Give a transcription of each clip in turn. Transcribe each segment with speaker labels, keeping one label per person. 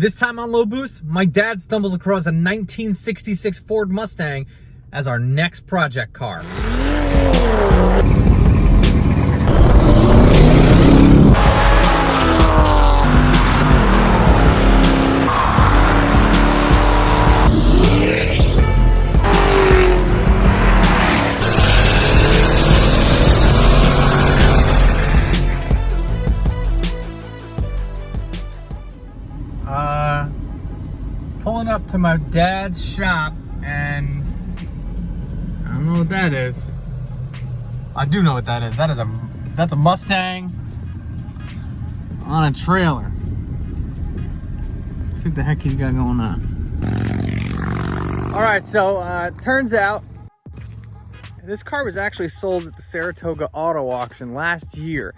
Speaker 1: This time on Low Boost, my dad stumbles across a 1966 Ford Mustang as our next project car. Pulling up to my dad's shop, and I don't know what that is. I do know what that is. That's a Mustang on a trailer. Let's see what the heck he's got going on. All right, so turns out this car was actually sold at the Saratoga Auto Auction last year.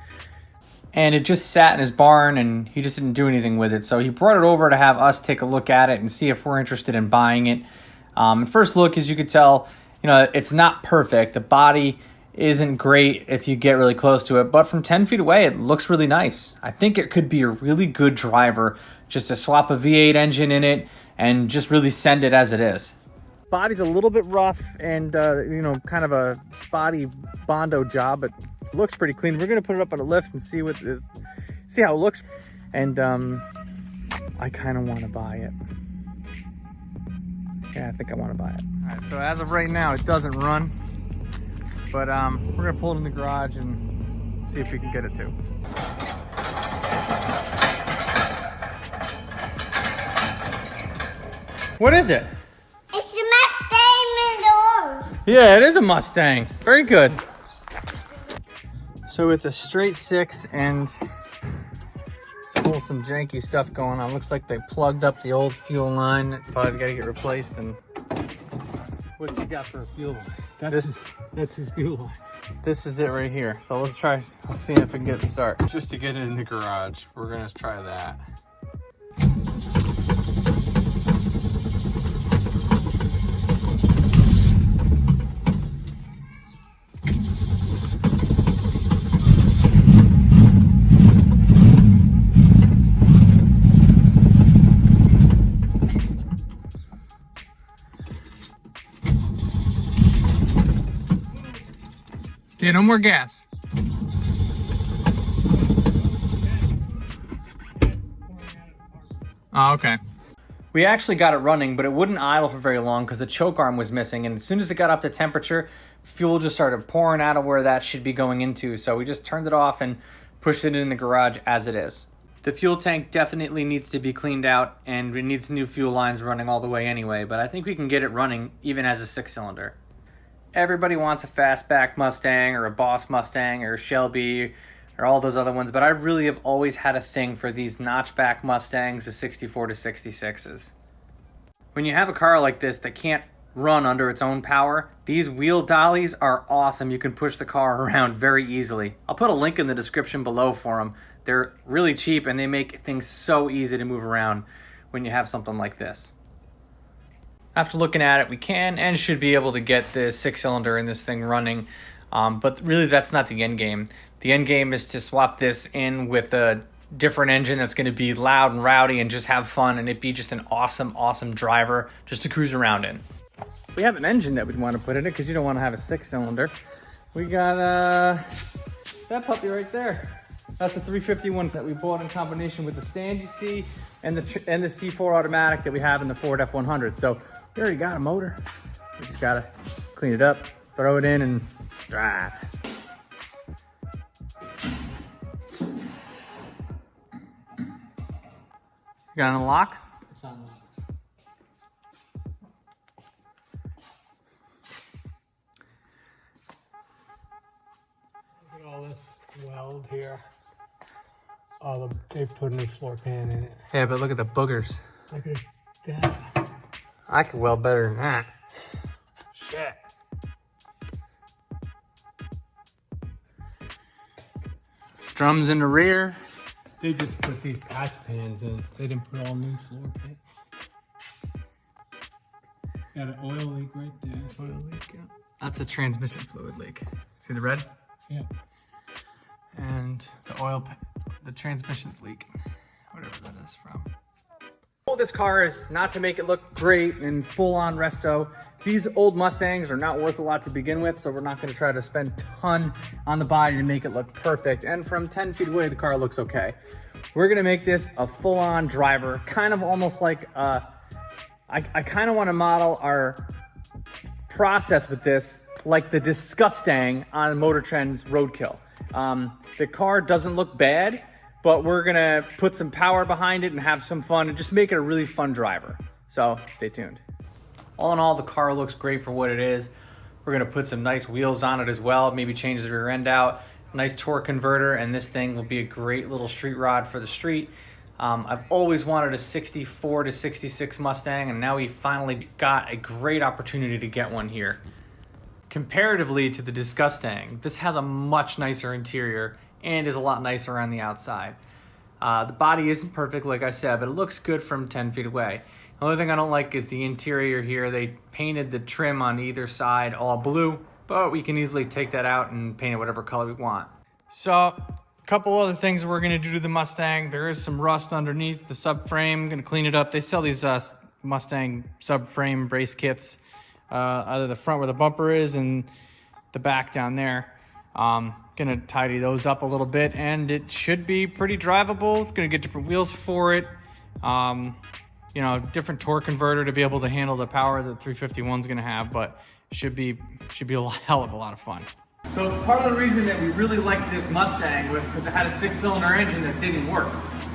Speaker 1: And it just sat in his barn and he just didn't do anything with it. So he brought it over to have us take a look at it and see if we're interested in buying it. At first look, as you could tell, it's not perfect. The body isn't great if you get really close to it, but from 10 feet away, it looks really nice. I think it could be a really good driver just to swap a V8 engine in it and just really send it as it is. Body's a little bit rough and, kind of a spotty Bondo job, but looks pretty clean. We're gonna put it up on a lift and see how it looks. And I kind of want to buy it. Yeah, I think I want to buy it. All right, so as of right now, it doesn't run, but we're gonna pull it in the garage and see if we can get it too. What is it?
Speaker 2: It's a Mustang.
Speaker 1: Yeah, it is a Mustang. Very good. So it's a straight six and still some janky stuff going on. Looks like they plugged up the old fuel line. Probably got to get replaced. And
Speaker 3: what's he got for a fuel line? That's his fuel line.
Speaker 1: This is it right here. So let's see if we can get it started.
Speaker 3: Just to get it in the garage, we're gonna try that.
Speaker 1: Yeah, no more gas. Oh, okay. We actually got it running, but it wouldn't idle for very long because the choke arm was missing. And as soon as it got up to temperature, fuel just started pouring out of where that should be going into. So we just turned it off and pushed it in the garage as it is. The fuel tank definitely needs to be cleaned out and it needs new fuel lines running all the way anyway. But I think we can get it running even as a 6-cylinder. Everybody wants a fastback Mustang or a Boss Mustang or a Shelby or all those other ones, but I really have always had a thing for these notchback Mustangs, the 64 to 66s. When you have a car like this that can't run under its own power, these wheel dollies are awesome. You can push the car around very easily. I'll put a link in the description below for them. They're really cheap and they make things so easy to move around when you have something like this. After looking at it, we can and should be able to get the 6-cylinder in this thing running, but really that's not the end game. The end game is to swap this in with a different engine that's going to be loud and rowdy and just have fun, and it be just an awesome driver just to cruise around in. We have an engine that we'd want to put in it because you don't want to have a 6-cylinder. We got that puppy right there. That's the 351 that we bought in combination with the stand you see and the C4 automatic that we have in the Ford F100. So we already got a motor. We just gotta clean it up, throw it in, and drive. You got any locks?
Speaker 3: It's on locks. Look at all this weld here. Oh, they've put a new floor pan in it.
Speaker 1: Yeah, but look at the boogers.
Speaker 3: Look at that.
Speaker 1: I could weld better than that. Shit. Drums in the rear.
Speaker 3: They just put these patch pans in. They didn't put all new floor pans. Got an oil leak right there. Oil leak, yeah.
Speaker 1: That's a transmission fluid leak. See the red?
Speaker 3: Yeah.
Speaker 1: And the oil, the transmission's leak. Whatever that is from. This car is not to make it look great and full-on resto. These old Mustangs are not worth a lot to begin with, so we're not going to try to spend a ton on the body to make it look perfect. And from 10 feet away, the car looks okay. We're going to make this a full-on driver, kind of almost like I kind of want to model our process with this like the Disgustang on Motor Trend's Roadkill. The car doesn't look bad, but we're gonna put some power behind it and have some fun and just make it a really fun driver. So stay tuned. All in all, the car looks great for what it is. We're gonna put some nice wheels on it as well, maybe change the rear end out, nice torque converter, and this thing will be a great little street rod for the street. I've always wanted a 64 to 66 Mustang, and now we finally got a great opportunity to get one here. Comparatively to the Disgustang, this has a much nicer interior and is a lot nicer on the outside. The body isn't perfect, like I said, but it looks good from 10 feet away. The only thing I don't like is the interior here. They painted the trim on either side all blue, but we can easily take that out and paint it whatever color we want. So, a couple other things we're gonna do to the Mustang. There is some rust underneath the subframe. Gonna clean it up. They sell these Mustang subframe brace kits, either the front where the bumper is and the back down there. Gonna tidy those up a little bit, and it should be pretty drivable. Gonna get different wheels for it. You know, different torque converter to be able to handle the power that 351's gonna have, but should be a hell of a lot of fun. So part of the reason that we really liked this Mustang was because it had a 6-cylinder engine that didn't work.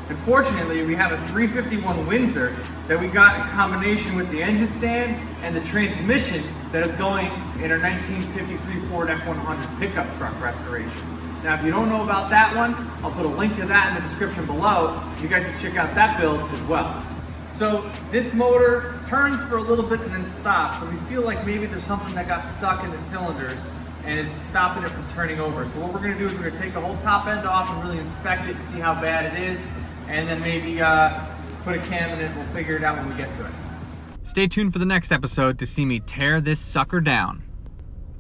Speaker 1: Unfortunately, we have a 351 Windsor that we got in combination with the engine stand and the transmission that is going in our 1953 Ford F-100 pickup truck restoration. Now, if you don't know about that one, I'll put a link to that in the description below. You guys can check out that build as well. So this motor turns for a little bit and then stops. So we feel like maybe there's something that got stuck in the cylinders and is stopping it from turning over. So what we're gonna do is we're gonna take the whole top end off and really inspect it and see how bad it is, and then maybe put a cam in it. We'll figure it out when we get to it. Stay tuned for the next episode to see me tear this sucker down.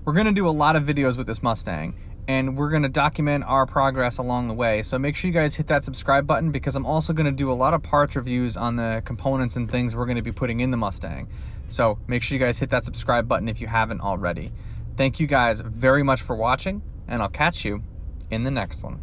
Speaker 1: We're gonna do a lot of videos with this Mustang, and we're gonna document our progress along the way. So make sure you guys hit that subscribe button, because I'm also gonna do a lot of parts reviews on the components and things we're gonna be putting in the Mustang. So make sure you guys hit that subscribe button if you haven't already. Thank you guys very much for watching, and I'll catch you in the next one.